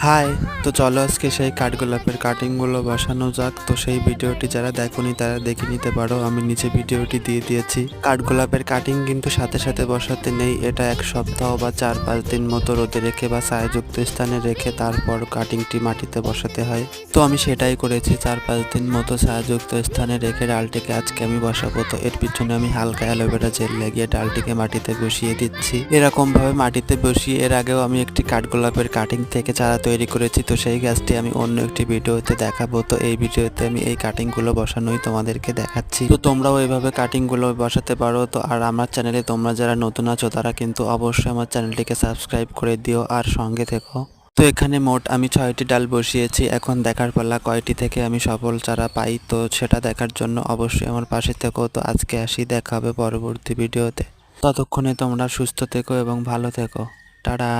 High, তো চলো আজকে সেই কাঠগোলাপের কাটিংগুলো বসানো যাক। তো সেই ভিডিওটি যারা দেখোনি তারা দেখে নিতে পারো, আমি নিচে ভিডিওটি দিয়ে দিয়েছি। কাঠগোলাপের কাটিং কিন্তু সাথে সাথে বসাতে নেই, এটা 1 সপ্তাহ বা 4-5 দিন মতো রোদে রেখে বা ছায়াযুক্ত স্থানে রেখে তারপর কাটিংটি মাটিতে বসাতে হয়। তো আমি সেটাই করেছি, 4-5 দিন মতো ছায়াযুক্ত স্থানে রেখে ডালটিকে আজকে আমি বসাবো। তো এর পিছনে আমি হালকা অ্যালোভেরা জেল লাগিয়ে ডালটিকে মাটিতে বসিয়ে দিচ্ছি। এরকম ভাবে মাটিতে বসিয়ে এর আগেও আমি একটি কাঠগোলাপের কাটিং থেকে চারা তৈরি করেছি, তো সেই গাছটি আমি অন্য একটি ভিডিওতে দেখাবো। তো এই ভিডিওতে আমি এই কাটিংগুলো বসানোই তোমাদেরকে দেখাচ্ছি। তো তোমরাও এইভাবে কাটিংগুলো বসাতে পারো। তো আর আমার চ্যানেলে তোমরা যারা নতুন আছো তারা কিন্তু অবশ্যই আমার চ্যানেলটিকে সাবস্ক্রাইব করে দিও আর সঙ্গে থেকো। তো এখানে মোট আমি 6টি ডাল বসিয়েছি, এখন দেখার পালা কয়টি থেকে আমি সফল চারা পাই। তো সেটা দেখার জন্য অবশ্যই আমার পাশে থেকো। তো আজকে আসি, দেখা হবে পরবর্তী ভিডিওতে। ততক্ষণে তোমরা সুস্থ থেকো এবং ভালো থেকো। টাটা।